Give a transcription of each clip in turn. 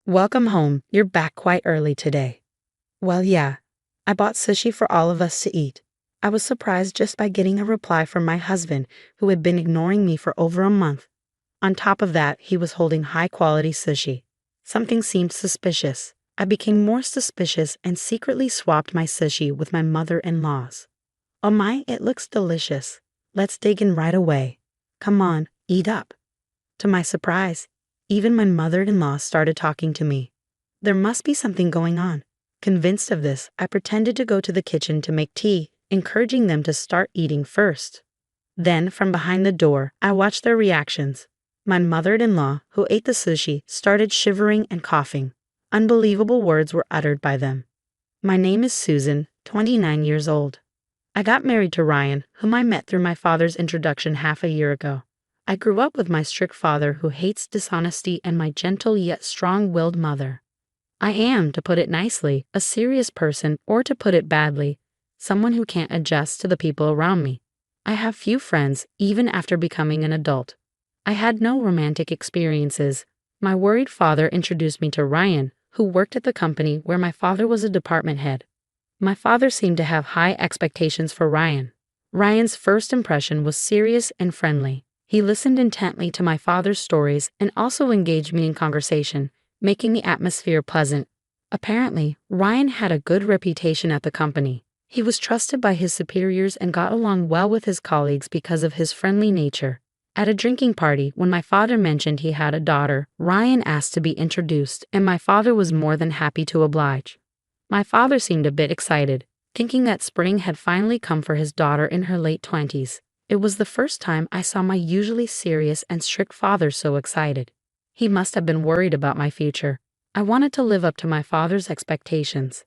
Welcome home. You're back quite early today. Well, yeah, I bought sushi for all of us to eat. I was surprised just by getting a reply from my husband, who had been ignoring me for over a month. On top of that, he was holding high-quality sushi. Something seemed suspicious. I became more suspicious and secretly swapped my sushi with my mother-in-law's. Oh my, it looks delicious. Let's dig in right away. Come on, eat up. To my surprise, even my mother-in-law started talking to me. There must be something going on. Convinced of this, I pretended to go to the kitchen to make tea, encouraging them to start eating first. Then, from behind the door, I watched their reactions. My mother-in-law, who ate the sushi, started shivering and coughing. Unbelievable words were uttered by them. My name is Susan, 29 years old. I got married to Ryan, whom I met through my father's introduction half a year ago. I grew up with my strict father who hates dishonesty and my gentle yet strong-willed mother. I am, to put it nicely, a serious person, or to put it badly, someone who can't adjust to the people around me. I have few friends, even after becoming an adult. I had no romantic experiences. My worried father introduced me to Ryan, who worked at the company where my father was a department head. My father seemed to have high expectations for Ryan. Ryan's first impression was serious and friendly. He listened intently to my father's stories and also engaged me in conversation, making the atmosphere pleasant. Apparently, Ryan had a good reputation at the company. He was trusted by his superiors and got along well with his colleagues because of his friendly nature. At a drinking party, when my father mentioned he had a daughter, Ryan asked to be introduced, and my father was more than happy to oblige. My father seemed a bit excited, thinking that spring had finally come for his daughter in her late 20s. It was the first time I saw my usually serious and strict father so excited. He must have been worried about my future. I wanted to live up to my father's expectations.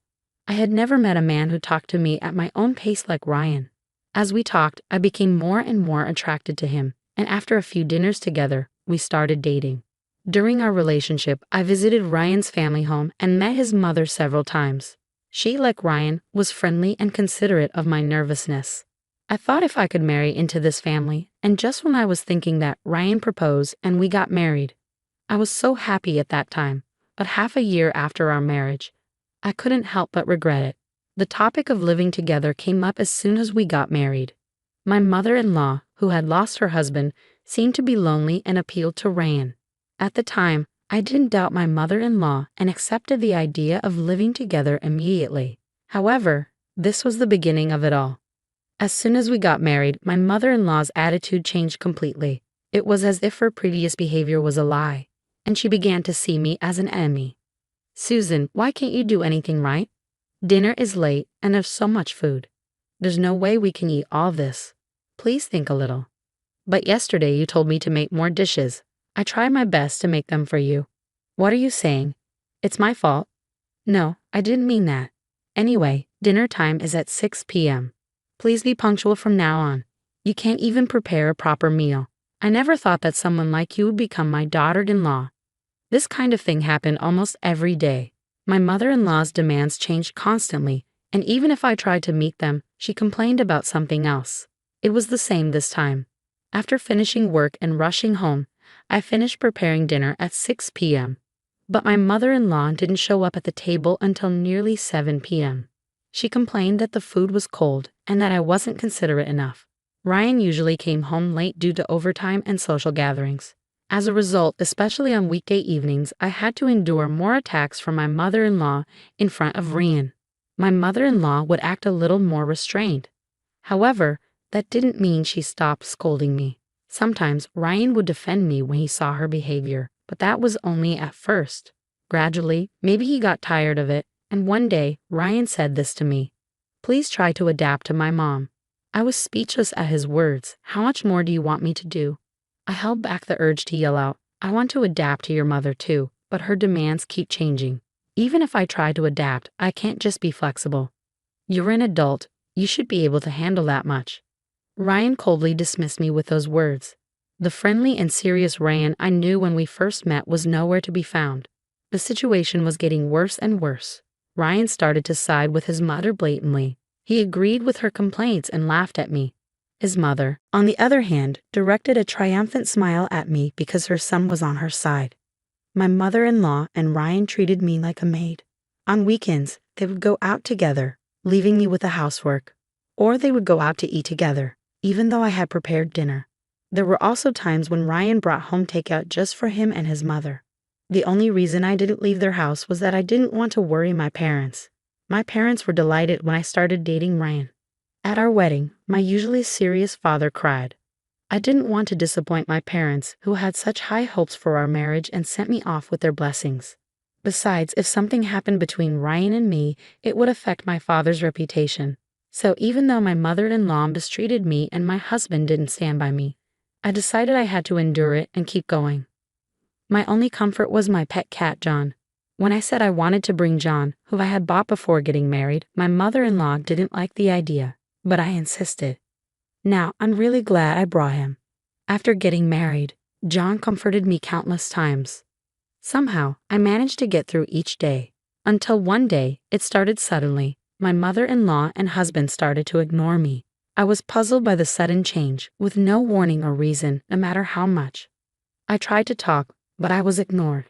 I had never met a man who talked to me at my own pace like Ryan. As we talked, I became more and more attracted to him, and after a few dinners together, we started dating. During our relationship, I visited Ryan's family home and met his mother several times. She, like Ryan, was friendly and considerate of my nervousness. I thought if I could marry into this family, and just when I was thinking that, Ryan proposed and we got married. I was so happy at that time, but half a year after our marriage, I couldn't help but regret it. The topic of living together came up as soon as we got married. My mother-in-law, who had lost her husband, seemed to be lonely and appealed to Ryan. At the time, I didn't doubt my mother-in-law and accepted the idea of living together immediately. However, this was the beginning of it all. As soon as we got married, my mother-in-law's attitude changed completely. It was as if her previous behavior was a lie, and she began to see me as an enemy. Susan, why can't you do anything right? Dinner is late, and there's so much food. There's no way we can eat all this. Please think a little. But yesterday you told me to make more dishes. I tried my best to make them for you. What are you saying? It's my fault? No, I didn't mean that. Anyway, dinner time is at 6 p.m. Please be punctual from now on. You can't even prepare a proper meal. I never thought that someone like you would become my daughter-in-law. This kind of thing happened almost every day. My mother-in-law's demands changed constantly, and even if I tried to meet them, she complained about something else. It was the same this time. After finishing work and rushing home, I finished preparing dinner at 6 p.m. But my mother-in-law didn't show up at the table until nearly 7 p.m. She complained that the food was cold and that I wasn't considerate enough. Ryan usually came home late due to overtime and social gatherings. As a result, especially on weekday evenings, I had to endure more attacks from my mother-in-law in front of Ryan. My mother-in-law would act a little more restrained. However, that didn't mean she stopped scolding me. Sometimes Ryan would defend me when he saw her behavior, but that was only at first. Gradually, maybe he got tired of it, and one day, Ryan said this to me. Please try to adapt to my mom. I was speechless at his words. How much more do you want me to do? I held back the urge to yell out, I want to adapt to your mother too, but her demands keep changing. Even if I try to adapt, I can't just be flexible. You're an adult. You should be able to handle that much. Ryan coldly dismissed me with those words. The friendly and serious Ryan I knew when we first met was nowhere to be found. The situation was getting worse and worse. Ryan started to side with his mother blatantly. He agreed with her complaints and laughed at me. His mother, on the other hand, directed a triumphant smile at me because her son was on her side. My mother-in-law and Ryan treated me like a maid. On weekends, they would go out together, leaving me with the housework. Or they would go out to eat together, even though I had prepared dinner. There were also times when Ryan brought home takeout just for him and his mother. The only reason I didn't leave their house was that I didn't want to worry my parents. My parents were delighted when I started dating Ryan. At our wedding, my usually serious father cried. I didn't want to disappoint my parents, who had such high hopes for our marriage and sent me off with their blessings. Besides, if something happened between Ryan and me, it would affect my father's reputation. So even though my mother-in-law mistreated me and my husband didn't stand by me, I decided I had to endure it and keep going. My only comfort was my pet cat, John. When I said I wanted to bring John, who I had bought before getting married, my mother-in-law didn't like the idea, but I insisted. Now, I'm really glad I brought him. After getting married, John comforted me countless times. Somehow, I managed to get through each day, until one day, it started suddenly. My mother-in-law and husband started to ignore me. I was puzzled by the sudden change, with no warning or reason, no matter how much. I tried to talk, but I was ignored.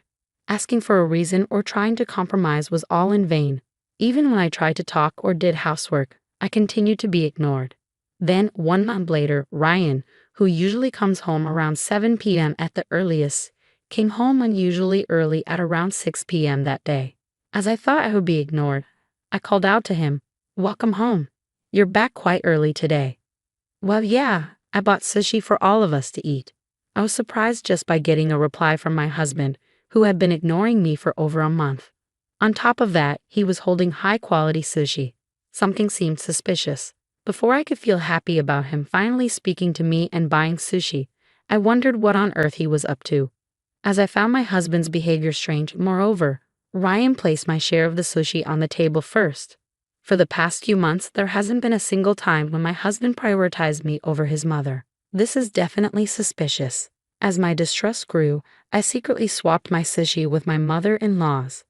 Asking for a reason or trying to compromise was all in vain. Even when I tried to talk or did housework, I continued to be ignored. Then, 1 month later, Ryan, who usually comes home around 7 p.m. at the earliest, came home unusually early at around 6 p.m. that day. As I thought I would be ignored, I called out to him, "Welcome home. You're back quite early today." "Well, yeah, I bought sushi for all of us to eat." I was surprised just by getting a reply from my husband, who had been ignoring me for over a month. On top of that, he was holding high-quality sushi. Something seemed suspicious. Before I could feel happy about him finally speaking to me and buying sushi, I wondered what on earth he was up to. As I found my husband's behavior strange, moreover, Ryan placed my share of the sushi on the table first. For the past few months, there hasn't been a single time when my husband prioritized me over his mother. This is definitely suspicious. As my distrust grew, I secretly swapped my sushi with my mother-in-law's.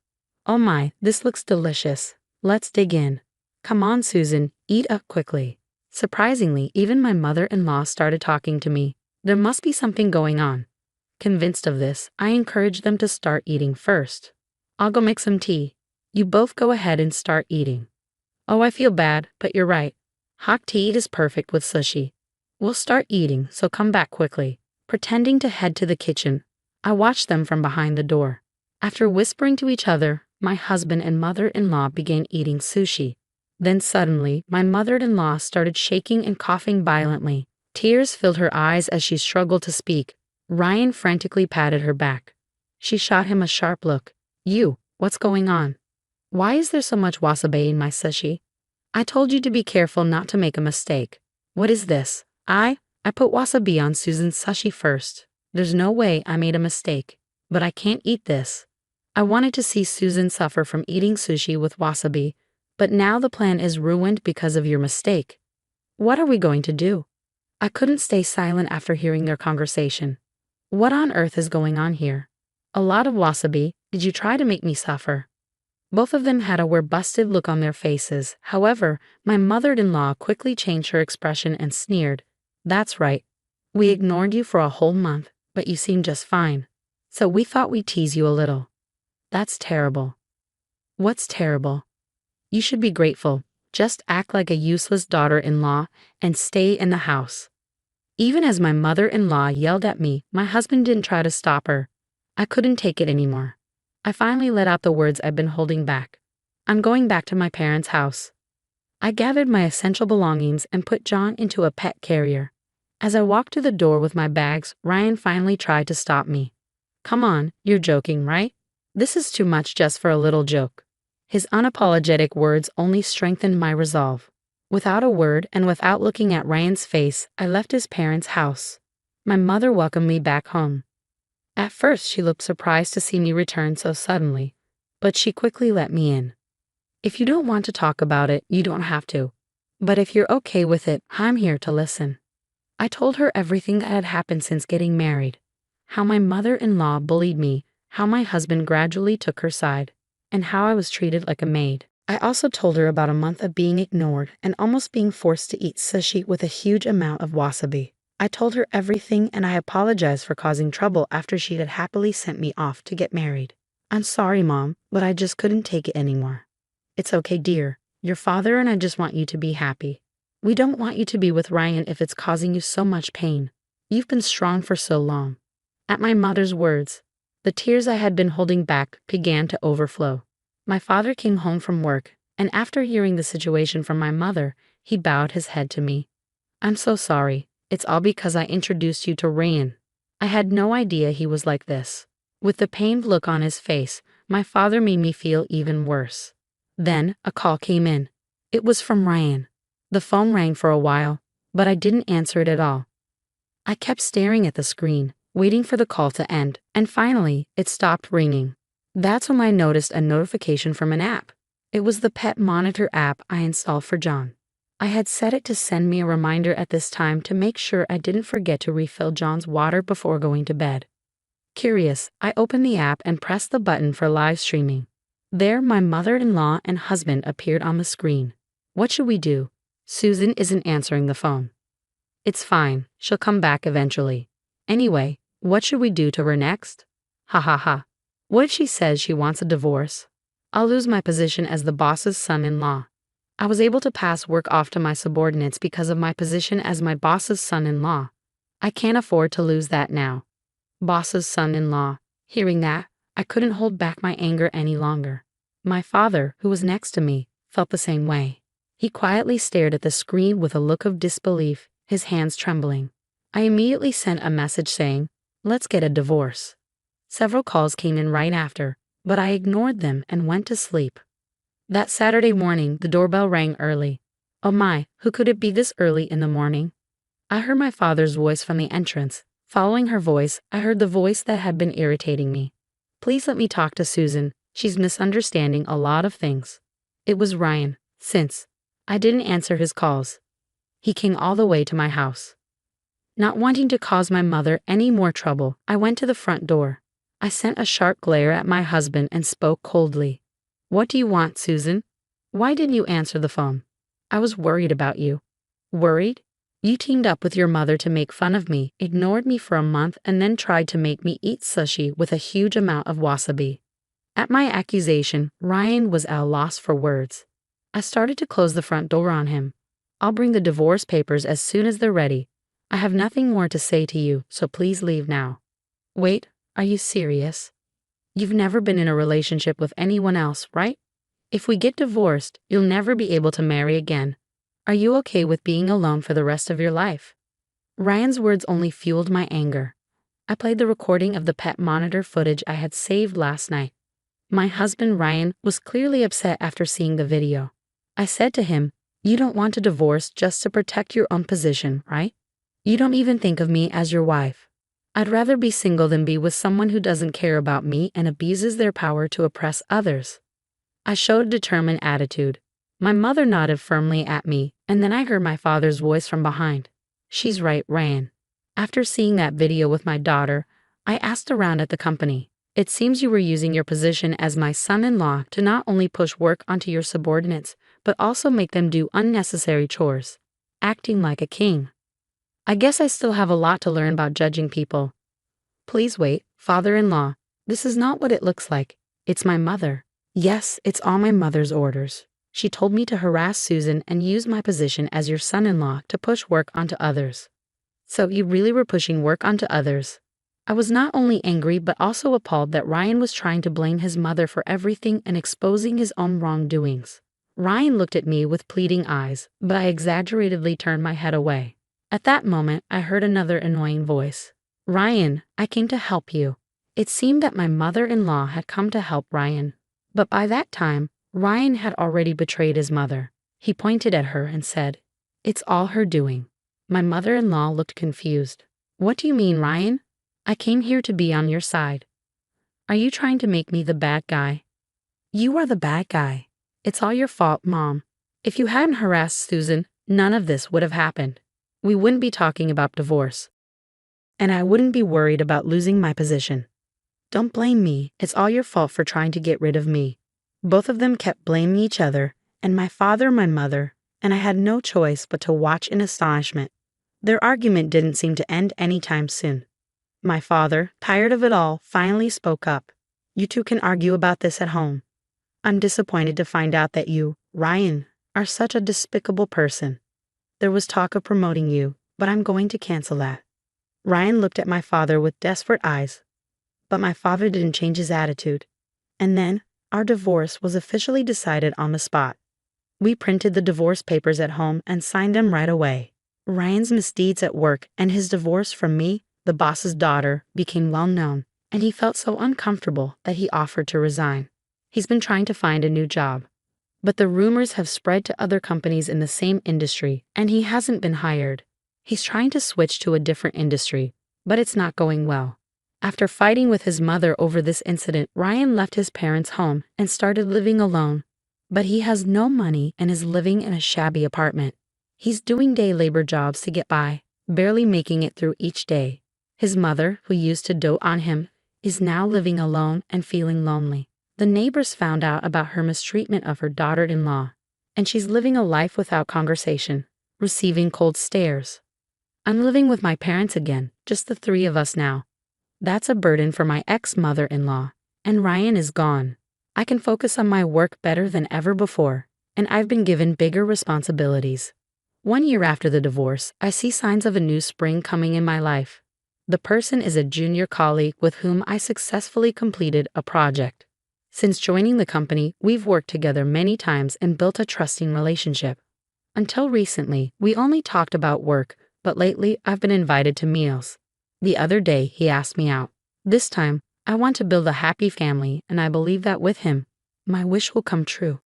"Oh my, this looks delicious. Let's dig in. Come on, Susan, eat up quickly." Surprisingly, even my mother-in-law started talking to me. There must be something going on. Convinced of this, I encouraged them to start eating first. "I'll go make some tea. You both go ahead and start eating." "Oh, I feel bad, but you're right. Hot tea is perfect with sushi. We'll start eating, so come back quickly." Pretending to head to the kitchen, I watched them from behind the door. After whispering to each other, my husband and mother-in-law began eating sushi. Then suddenly, my mother-in-law started shaking and coughing violently. Tears filled her eyes as she struggled to speak. Ryan frantically patted her back. She shot him a sharp look. "You, what's going on? Why is there so much wasabi in my sushi? I told you to be careful not to make a mistake. What is this? I put wasabi on Susan's sushi first. There's no way I made a mistake. But I can't eat this. I wanted to see Susan suffer from eating sushi with wasabi, but now the plan is ruined because of your mistake. What are we going to do?" I couldn't stay silent after hearing their conversation. What on earth is going on here? "A lot of wasabi. Did you try to make me suffer?" Both of them had a we're-busted look on their faces. However, my mother-in-law quickly changed her expression and sneered. "That's right. We ignored you for a whole month, but you seem just fine. So we thought we'd tease you a little." "That's terrible." "What's terrible? You should be grateful. Just act like a useless daughter-in-law and stay in the house." Even as my mother-in-law yelled at me, my husband didn't try to stop her. I couldn't take it anymore. I finally let out the words I'd been holding back. "I'm going back to my parents' house." I gathered my essential belongings and put John into a pet carrier. As I walked to the door with my bags, Ryan finally tried to stop me. "Come on, you're joking, right? This is too much just for a little joke." His unapologetic words only strengthened my resolve. Without a word and without looking at Ryan's face, I left his parents' house. My mother welcomed me back home. At first, she looked surprised to see me return so suddenly, but she quickly let me in. "If you don't want to talk about it, you don't have to. But if you're okay with it, I'm here to listen." I told her everything that had happened since getting married. How my mother-in-law bullied me, how my husband gradually took her side, and how I was treated like a maid. I also told her about a month of being ignored and almost being forced to eat sushi with a huge amount of wasabi. I told her everything and I apologized for causing trouble after she had happily sent me off to get married. I'm sorry, Mom, but I just couldn't take it anymore. It's okay, dear. Your father and I just want you to be happy. We don't want you to be with Ryan if it's causing you so much pain. You've been strong for so long. At my mother's words, the tears I had been holding back began to overflow. My father came home from work, and after hearing the situation from my mother, he bowed his head to me. I'm so sorry. It's all because I introduced you to Ryan. I had no idea he was like this. With the pained look on his face, my father made me feel even worse. Then, a call came in. It was from Ryan. The phone rang for a while, but I didn't answer it at all. I kept staring at the screen, waiting for the call to end, and finally, it stopped ringing. That's when I noticed a notification from an app. It was the pet monitor app I installed for John. I had set it to send me a reminder at this time to make sure I didn't forget to refill John's water before going to bed. Curious, I opened the app and pressed the button for live streaming. There, my mother-in-law and husband appeared on the screen. What should we do? Susan isn't answering the phone. It's fine, she'll come back eventually. Anyway, what should we do to her next? Ha ha ha. What if she says she wants a divorce? I'll lose my position as the boss's son-in-law. I was able to pass work off to my subordinates because of my position as my boss's son-in-law. I can't afford to lose that now. Boss's son-in-law. Hearing that, I couldn't hold back my anger any longer. My father, who was next to me, felt the same way. He quietly stared at the screen with a look of disbelief, his hands trembling. I immediately sent a message saying, "Let's get a divorce." Several calls came in right after, but I ignored them and went to sleep. That Saturday morning, the doorbell rang early. Oh my, who could it be this early in the morning? I heard my father's voice from the entrance. Following her voice, I heard the voice that had been irritating me. Please let me talk to Susan. She's misunderstanding a lot of things. It was Ryan, since I didn't answer his calls. He came all the way to my house. Not wanting to cause my mother any more trouble, I went to the front door. I sent a sharp glare at my husband and spoke coldly. What do you want, Susan? Why didn't you answer the phone? I was worried about you. Worried? You teamed up with your mother to make fun of me, ignored me for a month, and then tried to make me eat sushi with a huge amount of wasabi. At my accusation, Ryan was at a loss for words. I started to close the front door on him. I'll bring the divorce papers as soon as they're ready. I have nothing more to say to you, so please leave now. Wait, are you serious? You've never been in a relationship with anyone else, right? If we get divorced, you'll never be able to marry again. Are you okay with being alone for the rest of your life? Ryan's words only fueled my anger. I played the recording of the pet monitor footage I had saved last night. My husband Ryan was clearly upset after seeing the video. I said to him, "You don't want a divorce just to protect your own position, right? You don't even think of me as your wife. I'd rather be single than be with someone who doesn't care about me and abuses their power to oppress others." I showed a determined attitude. My mother nodded firmly at me, and then I heard my father's voice from behind. She's right, Ryan. After seeing that video with my daughter, I asked around at the company. It seems you were using your position as my son-in-law to not only push work onto your subordinates, but also make them do unnecessary chores, acting like a king. I guess I still have a lot to learn about judging people. Please wait, father-in-law. This is not what it looks like. It's my mother. Yes, it's all my mother's orders. She told me to harass Susan and use my position as your son-in-law to push work onto others. So you really were pushing work onto others. I was not only angry but also appalled that Ryan was trying to blame his mother for everything and exposing his own wrongdoings. Ryan looked at me with pleading eyes, but I exaggeratedly turned my head away. At that moment, I heard another annoying voice. Ryan, I came to help you. It seemed that my mother-in-law had come to help Ryan. But by that time, Ryan had already betrayed his mother. He pointed at her and said, "It's all her doing." My mother-in-law looked confused. What do you mean, Ryan? I came here to be on your side. Are you trying to make me the bad guy? You are the bad guy. It's all your fault, Mom. If you hadn't harassed Susan, none of this would have happened. We wouldn't be talking about divorce. And I wouldn't be worried about losing my position. Don't blame me. It's all your fault for trying to get rid of me. Both of them kept blaming each other, and my father, my mother, and I had no choice but to watch in astonishment. Their argument didn't seem to end anytime soon. My father, tired of it all, finally spoke up. You two can argue about this at home. I'm disappointed to find out that you, Ryan, are such a despicable person. There was talk of promoting you, but I'm going to cancel that. Ryan looked at my father with desperate eyes. But my father didn't change his attitude. And then, our divorce was officially decided on the spot. We printed the divorce papers at home and signed them right away. Ryan's misdeeds at work and his divorce from me, the boss's daughter, became well known, and he felt so uncomfortable that he offered to resign. He's been trying to find a new job. But the rumors have spread to other companies in the same industry, and he hasn't been hired. He's trying to switch to a different industry, but it's not going well. After fighting with his mother over this incident, Ryan left his parents' home and started living alone. But he has no money and is living in a shabby apartment. He's doing day labor jobs to get by, barely making it through each day. His mother, who used to dote on him, is now living alone and feeling lonely. The neighbors found out about her mistreatment of her daughter-in-law, and she's living a life without conversation, receiving cold stares. I'm living with my parents again, just the three of us now. That's a burden for my ex-mother-in-law, and Ryan is gone. I can focus on my work better than ever before, and I've been given bigger responsibilities. 1 year after the divorce, I see signs of a new spring coming in my life. The person is a junior colleague with whom I successfully completed a project. Since joining the company, we've worked together many times and built a trusting relationship. Until recently, we only talked about work, but lately I've been invited to meals. The other day, he asked me out. This time, I want to build a happy family, and I believe that with him, my wish will come true.